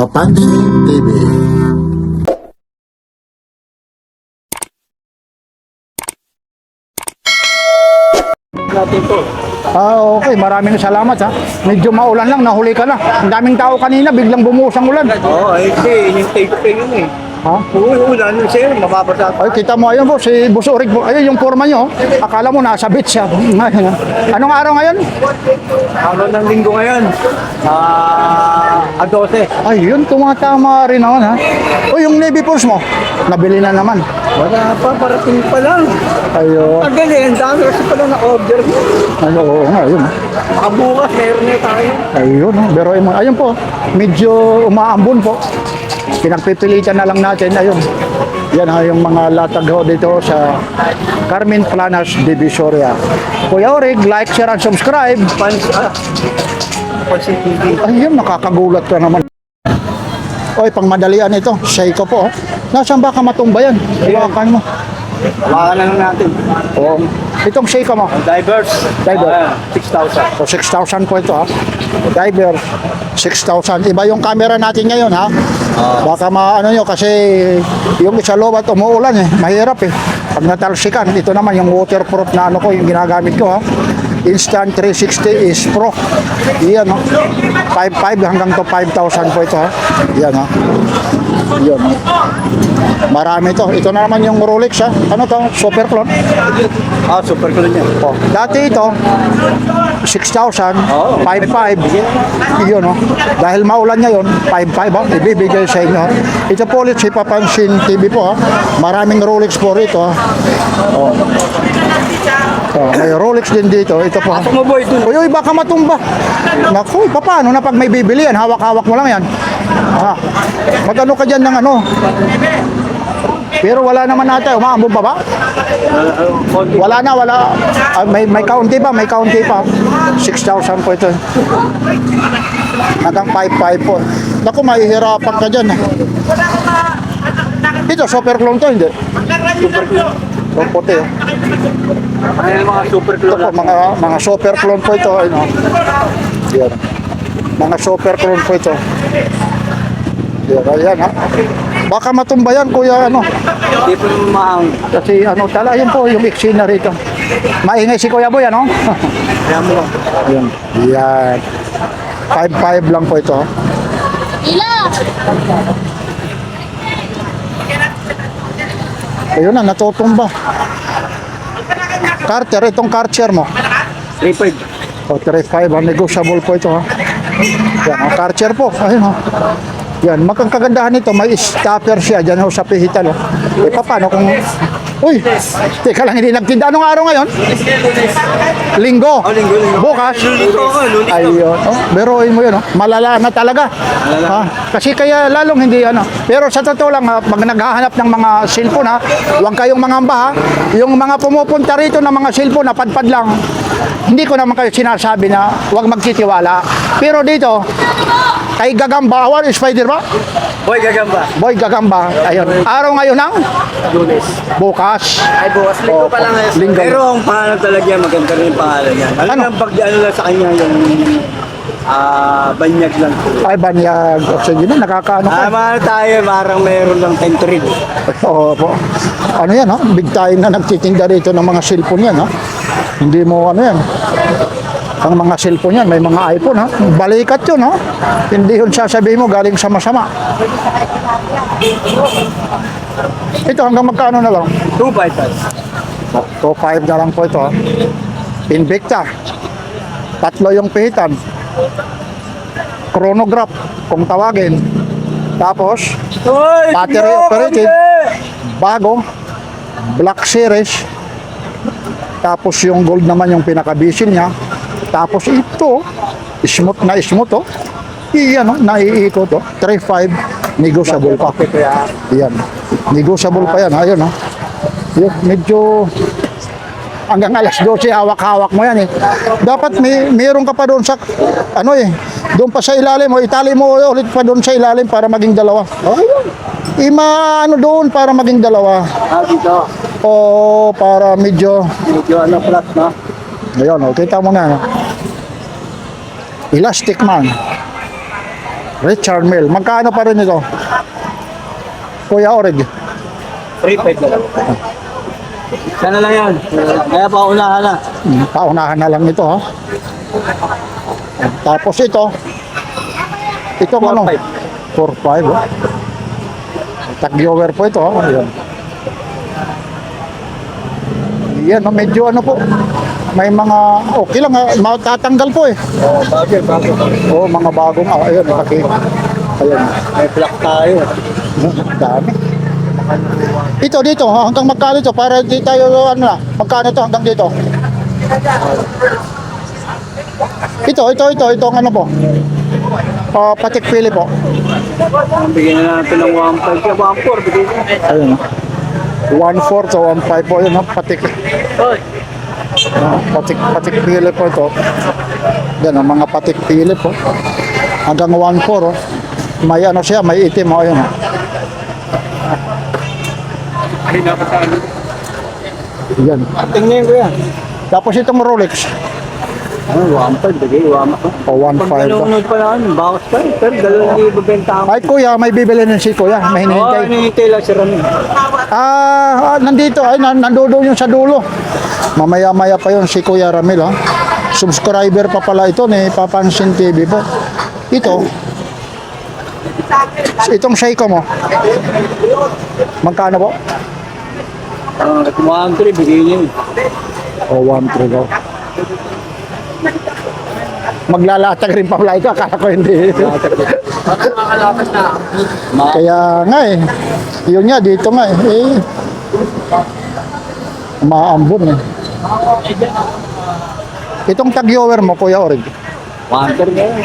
Papansin TV. Natin to. Okay. Maraming salamat ha. Medyo maulan lang, nahuli ka na. Ang daming tao kanina, biglang bumuhos ang ulan. Oo, hindi. Inintay ko kayo yun eh. Ha? Oo, ulan nun sa'yo. Mababasa. Ay, kita mo, ayun po, si Boss Orig po. Ayun yung forma nyo. Akala mo nasa beach siya. Anong araw ngayon? Araw ng linggo ngayon. 12. Ay, yun, tumatama rin naman ha. O, yung Navy Force mo, nabili na naman. Wala pa, parating pa lang. Ayun. Tagal eh, ang dami kasi pala na-order. Ay, oo nga, ayun. Makabukas, meron na tayo. Ayun, pero ayun po, medyo umaambon po. Pinagpipilitan na lang natin, ayun. Yan ha, yung mga latag ho dito sa Carmen Planas Divisoria. Kuya Orig, like, share, and subscribe. Pansin TV. Ayun, nakakagulat ka naman. Oy, pang madalian ito, Seiko po. Nasaan ba ka matumba yan? Iwakan mo. Baka na lang natin. Oh, itong Seiko mo. Divers. Diver. 6,000. So 6,000 po ito ha. Diver 6,000. Iba yung camera natin ngayon ha. Baka maano nyo kasi yung isa lobat umuulan eh. Mahirap eh. Pag natalsikan, ito naman yung waterproof na ano ko, yung ginagamit ko ha. Instant 360 is Pro. Iyan ha. 5,500 hanggang to 5,000 po ito ha. Iyan ha. Iyan ha. Marami to. Ito na naman yung Rolex ha. Ano to? Super clone. Super cool niya. Oh, dati ito 6,000, 5,500. Yun oh. Dahil maulan ngayon, 5,500 oh. Ibibigay sa inyo. Ito po ulit si Papansin TV po ha. Maraming Rolex po rito ha. Oh. Oh, may Rolex din dito. Ito po ha. Maboy dun. Uy, baka matumba. Naku, paano na pag may bibili yan? Hawak-hawak mo lang yan. Ha. Magano ka dyan ng ano? Pero wala naman natin. Umaambon pa ba? Wala na, wala. May kaunti pa, may kaunti pa. 6,000 po ito. Hanggang 5,500 po. Naku, mahihirapan ka dyan. Ito, super clone to, hindi? Super cool. Yung puti. Oh. Ay, mga super cool. Ito po, mga super clone po ito. Ayun, oh. Yan. Mga super clone po ito. Yan, ayan ha. Baka matumba yan, kuya, ano. Hindi po mahang. Kasi ano, tala, yun po, yung eksena rito. Maingay si Kuya Boy, ano? Kaya mo lang. Yan. Yan. 5,500 lang po ito. Ha? Ayun na, natutumba. Carter, itong Cartier mo. 3,500. O, 3,500, negotiable po ito, ha. Yan, o, Cartier po. Ayun, ha. Yan, makang kagandahan nito, may stopper siya dyan ho sa pihitan. Oh. Eh, paano kung... Uy, teka lang, hindi nagtinda. Anong araw ngayon? Linggo. Linggo. Bukas. Ayun. Oh, beroin mo yun. Oh. Malala na talaga. Ha? Kasi kaya lalong hindi ano. Pero sa totoo lang, ha, pag naghahanap ng mga cellphone, ha, huwag kayong mangamba. Ha? Yung mga pumupunta rito ng mga cellphone, napadpad lang. Hindi ko naman kayo sinasabi na huwag magtitiwala. Pero dito, kay Gagamba, what is spider ba? Boy, gagamba. Boy Gagamba. Ayun. Araw ngayon ng Lunes. bukas. Ay, bukas. Linggo pa lang. Linggo. Pero ang pangalan talaga yan, maganda rin yung pangalan niya. Alam Ano? mo, pag ano lang sa kanya, yung banyag lang. Ay, banyag oxygen na, nakakaano ka. Mahal tayo, parang meron lang 10 to read. Oo po. Ano yan, ha? Big time na nagtitinda rito ng mga cellphone yan, ha? Hindi mo, ano yan. Ang mga cellphone yan, may mga iPhone, ha? Balikat yun, ha? Hindi yun sasabihin mo galing sa masama. Ito, hanggang magkano na lang? 2,500. 2,500 na lang po ito, ha? Invicta. Tatlo yung pihitan. Chronograph, kung tawagin. Tapos, battery operated. Bago. Black Series. Tapos yung gold naman yung pinaka-bisil niya. Tapos ito, smooth na smooth, oh. Iyan, oh, naiikot, oh. 3,500, negotiable pa. Iyan. Negotiable pa yan, ayun, oh. Yun, medyo hanggang alas 12, hawak-hawak mo yan, eh. Dapat mayroon ka pa doon sa, ano eh, doon pa sa ilalim, oh. Itali mo ulit pa doon sa ilalim para maging dalawa. Ayun. Ano doon para maging dalawa. Dito. O para medyo, Ano, flat, no? ayun, oh, kita mo na, no? Elastic man. Richard Mille. Magkano pa rin ito? Kuya Orig. 3.5 na lang. Sana lang yan. Kaya pa unahan na. Paunahan na lang ito ha. Tapos ito. Itong ano? 4.5. Oh. Tag-viewer po ito. Oh. Ayan. Yan, oh, medyo ano po. May mga, okay lang ha. Matatanggal po eh. Bago. Oo, mga bagong, ayun, nakaki. Ayan. May black tayo. Dami. Ito dito, hanggang magkano ito? Para di tayo, ano na, magkano ito hanggang dito? Ito, ang ano po? Patik pili po. Bigyan na natin ng 1.5. Kaya 1.4. Bigyan na. Ayun. 1.4 to 1.5 po yun, patik. Patik pili po ito. Yan, ang mga patik pili po. Hanggang 1.4 oh. May ano siya, may itim o ayun. Yan. Tingnan ko yan. Tapos itong Rolex. Ano, 1.5. Bigay, 1.5. O 1.5 Pag ba? nanonood pa namin, bawas pa eh. Pero 2,000 benta ako. Ay kuya, may bibili ng si kuya. May Oo, hinihintay. hinihintay lang si Ramil. Nandito. Ay, nandoon yung sa dulo. Mamaya-maya pa yun si Kuya Ramil ha. Subscriber pa pala ito ni Papansin TV po. Ito. Itong Seiko mo. Magkano po? 1.3, bigay niya eh. O 1.3 daw. Maglalatag rin pa pala ito. Akala ko hindi. Kaya nga eh. Yun nga, dito nga eh. Maambon eh. Itong tag-viewer mo, Kuya Orig. 1.3 na yan.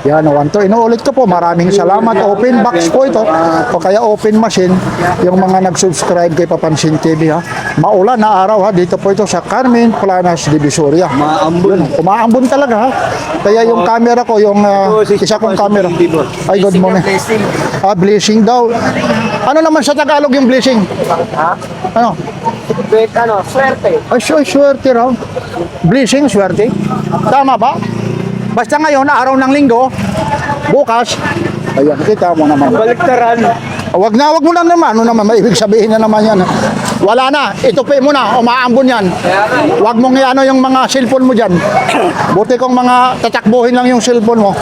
Yan, 1.2. Inuulit ko po, maraming salamat. Open box po ito. O kaya open machine. Yung mga nag-subscribe kay Papansin TV ha. Maulan na araw ha. Dito po ito sa Carmen Planas, Divisoria. Maambon. Umaambon talaga ha. Kaya yung camera ko, yung isa kong camera. Ay, good morning. Blessing daw. Ano naman sa Tagalog yung blessing? Ha? Ano? Wait, ano, swerte. Ay, swerte raw. Blessing, swerte. Tama ba? Basta ngayon, araw ng linggo, bukas, ayan, kita mo naman. Baliktaran. Wag mo na naman, ano naman, may ibig sabihin na naman yan. Wala na, itupi mo na, umaambon yan. Wag mong ano yung mga cellphone mo dyan. Buti kong mga tatakbuhin lang yung cellphone mo.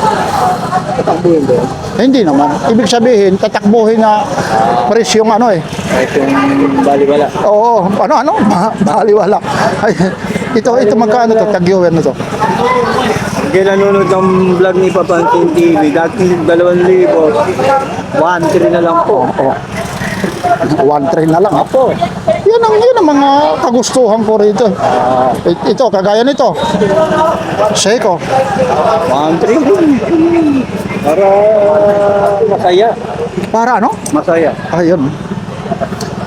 Tatakbuhin ba yun? Hindi naman. Ibig sabihin, tatakbuhin na press yung ano eh. Ito yung baliwala. Oo, baliwala. Ay, ito magkano to, tag-viewer na to. Kaya nanonood ng vlog ni Papansin TV, dati 2,000, 1.3 na lang po. Oo. 1.3 na lang. Apo. Yan ang mga kagustuhan ko rito. Ito, kagaya nito. Seiko. 1.3. Para masaya. Para ano? Masaya. Ayun.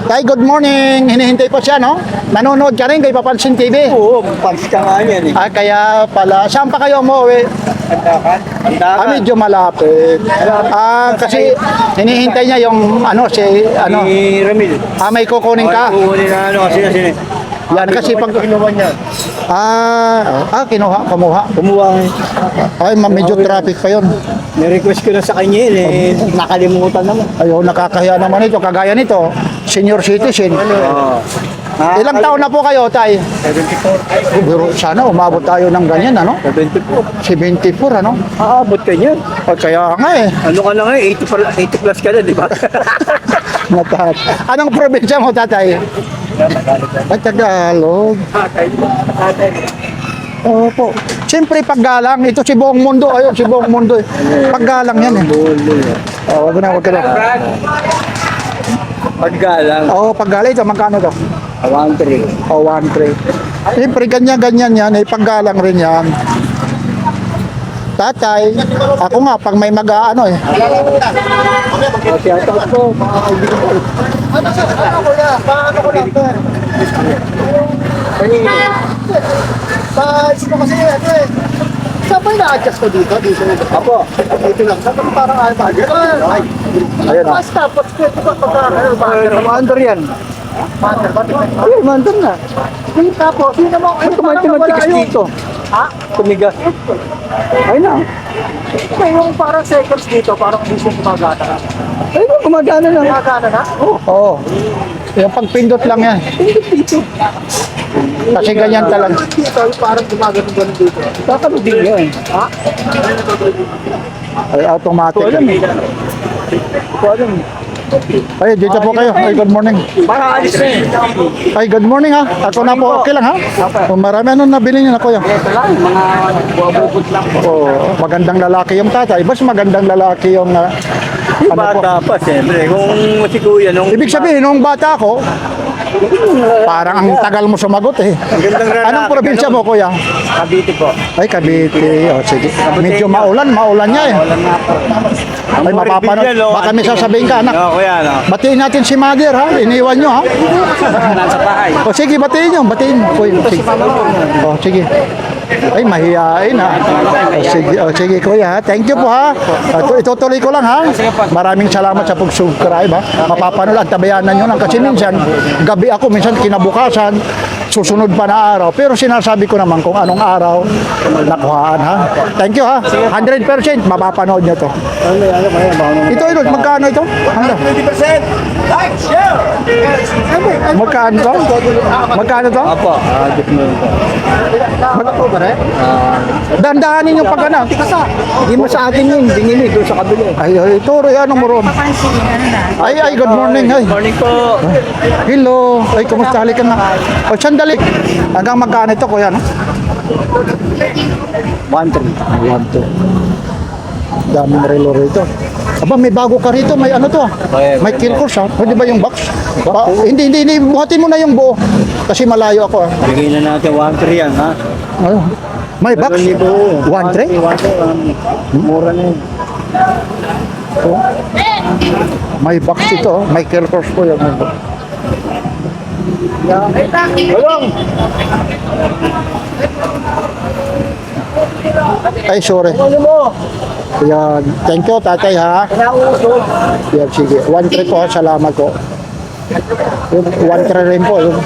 Tay, good morning. Hinihintay pa siya, no? Nanonood ka rin kay Papansin TV. Oo, pants ka nga yan eh. Kaya pala. Saan pa kayo umuwi? Andakan. Medyo malapit. Kasi hinihintay niya yung Ni Ramil. may kukunin ka. Kukunin na ano kasi na Yan kasi pag kinuha niya. kumuha. Kumuha nga. Ay, medyo traffic pa yon. Ni-request ko na sa kanya eh. Nakalimutan naman. Ayaw, nakakahiya naman ito. Kagaya nito, senior citizen. Oo. Ilang taon na po kayo, Tay? 74. Pero sana umabot tayo ng ganyan, ano? 74. 74, ano? Aabot ka niyan. Kaya nga eh. Ano ka na nga eh, 80 plus ka na, di ba? Anong probinsya mo, tatay? Ay, Tagalog. Opo. Siyempre, paggalang. Ito si buong mundo. Ayun, si buong mundo. Paggalang yan eh. Wag na. Paggalang. Paggalang. Ito, magkano to? 1.3. 1.3. Siyempre, ganyan yan. Paggalang rin yan. Tatay, ako nga, pag may mag-ano eh. Kasi ito ko, mga kaibigan ko. Sino kasi ito eh. Saan ba ina-adjust ko dito? Dito. Apo, Dito lang. Saan ba parang ano ba? Ay. Ayun o. Mas tapos ko ito pa pagka Commander yan. Master ba? Ay, commander na. Tapos, yun naman. Ba't kumain ka ng tikas dito? Ha? Tumigas. Ay na. May yung parang seconds dito, parang gusto gumagana. Ay na, gumagana na. Gumagana na? Oo. Yung pagpindot lang yan. Kasi ganyan talaga. Dito, parang gumagana dito. Tatalo din yan. Ha? Ay, automatic. Ito alam eh. Ito alam eh. Ay, dito po kayo. Ay, good morning. Para alis na eh. Ay, good morning ha. Ako na po. Okay lang ha. Marami ano nabili niyo na kuya. Ito lang, mga buwabubot lang po. Oh, magandang lalaki yung tatay. Mas magandang lalaki yung ano po. Bata pa, siyempre. Kung si Kuya, nung... Ibig sabihin, nung bata ako, parang ang tagal mo sumagot eh. Magandang lalaki. Anong probinsya mo, kuya? Cavite po. Ay, Cavite. O, sige. Medyo maulan niya eh. Wala nga po. Ay, mapapanood. Baka may sasabihin ka, anak. Oo, kuya, no? Batiin natin si mother ha. Iniwan nyo ha. Nasa bahay. O sige, batiin nyo. Batiin. Kuya, sige. O, sige. Ay, mahihain ha. O, sige kuya ha. Thank you po ha. Itutuloy ko lang ha. Maraming salamat sa pag-subscribe ha. Mapapanood at tabayanan nyo lang. Kasi minsan, gabi ako, minsan kinabukasan, susunod pa na araw. Pero sinasabi ko naman kung anong araw nakuhaan ha. Thank you ha. 100% mapapanood nyo to. Ito, magkano ito? Ano? 20%! Like, share! Magkano to? Magkano to? Apo. Dandahanin yung pagkana. Hindi mo sa akin yun. Binili doon sa kabila. Ay, Toro, ano mo ron? Ay, good morning. Ay. Morning po. Hello. Ay, kumusta? Halika nga. O, sandali. Hanggang magkano ito, kuya, no? 1-3. 1, 2. Daming relo rito. Aba, may bago ka rito. May ano to? May Kirkos, ha? Pwede ba yung box? Hindi. Buhatin mo na yung buo. Kasi malayo ako, ha? Bigay na natin 1-3 yan, ha? Ano? May box? 1, 3? 1-3. Mura na yun. May box ito, oh. May Kirkos po yan. Tulong! Ay, sorry. Ano mo? Yan. Thank you, tatay, ha? Nauusog. Yan, sige. 1-3 ko, ha? Salamat ko. Yung 1-3 rin po. Yung...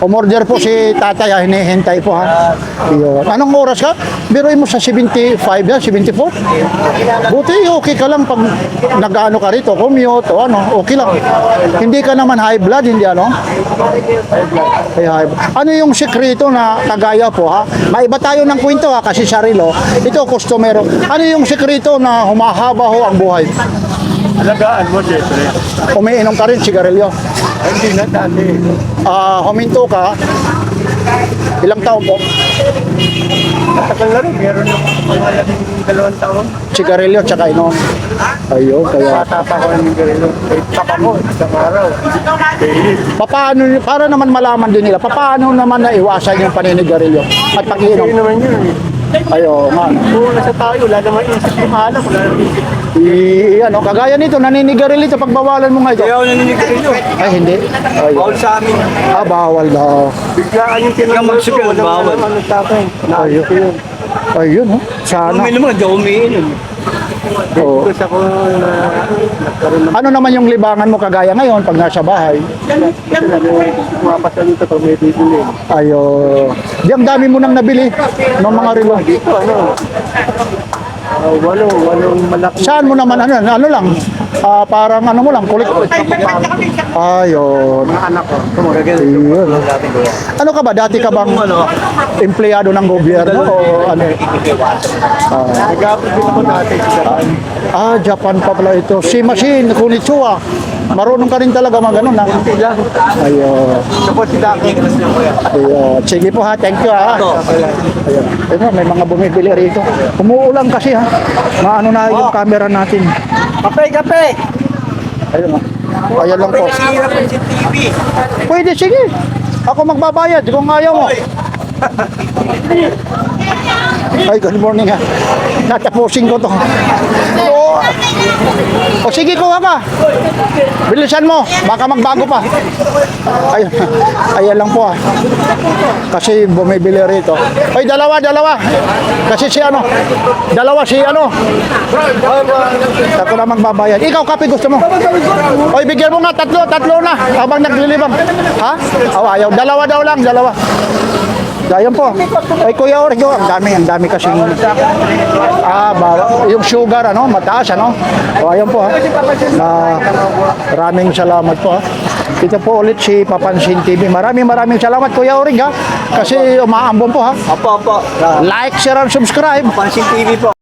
Umorder po si tatay, ha? Hinihintay po, ha? Yun. Anong oras ka? Biruin mo sa 75 yan, 74? Buti, okay ka lang pag nag-ano ka rito, commute o ano, okay lang. Hindi ka naman high blood, hindi ano? Ay, high blood. Ano yung sekreto na kagaya po, ha? Maiba tayo ng kwento, ha? Kasi sarilo. Ito, customer. Ano yung sekreto na humahaba ho ang buhay? Alagaan mo, siyempre. Umiinom ka rin, sigarilyo. Hindi na dati. Huminto ka. Ilang taon po? Matagal na rin. Meron yung pangalabing 2 taon. Sigarilyo, tsaka inom. Ayun, kaya... Tapa ko ng garilo. Tapa ko, isang araw. Paano, para naman malaman din nila, paano naman naiwasan yung paninigarilyo at Hindi pag-iinom? naman yun. Ayo, nga. Kung nasa tayo, wala naman isip yung mahalap. Wala naman isip. Ano, kagaya nito, naninigarilyo ito, pagbawalan mo nga ito. Kaya ako naninigarilyo. Ay, hindi. Ay, Bawal sa amin. bawal daw. Biglaan yung tinanong ko. Walang bawal. Ano tapay. Ayun. Ayun, oh. Sana. Uminom mo, hindi ako umiinom. Oo. Tapos ako nagkaroon ng Ano naman yung libangan mo kagaya ngayon pag nasa bahay? mapasa dito pag may bibili. Ayo. Di ang dami mo nang nabili ng mga relo. Dito, ano? Walong malaki. Saan mo naman ano lang? Parang ano mo lang, kulit. Ayun. Mga anak ko. Kumagaganda. Ayun. Ano ka ba? Dati ka bang empleyado ng gobyerno o ano? Nag-aapos din ako dati sa Japan. Japan pa pala ito. Si Machine, konnichiwa. Marunong ka rin talaga mag ano na. Ayun. Ito po si Daki. Ayun. Sige po ha, thank you ha. Ayun. Ayun, may mga bumibili rito. Umuulan kasi ha. Maano na yung camera natin. Kape! Ayun ha. Ayan lang po. Hirap yung TV. Pwede, sige. Ako magbabayad kung ayaw mo. Ay, good morning ha. Natapusin ko to. O sige, kuha ka. Bilisan mo. Baka magbago pa. Ayan lang po ha. Kasi bumibili rito. Ay, dalawa. Kasi si ano. Dalawa si ano. Ako na magbabayad. Ikaw, kape gusto mo? Oy, bigyan mo nga. Tatlo na. Habang naglilibang. Ha? Ayaw. Dalawa daw lang. Ayun po. Ay, Kuya Orig, ang dami kasing yung sugar, ano, mataas, ano. O, ayun po, ha. Maraming salamat po, ha. Ito po ulit si Papansin TV. Maraming salamat, Kuya Orig, ha. Kasi umaambon po, ha. Opo. Like, share, and subscribe. Papansin TV po.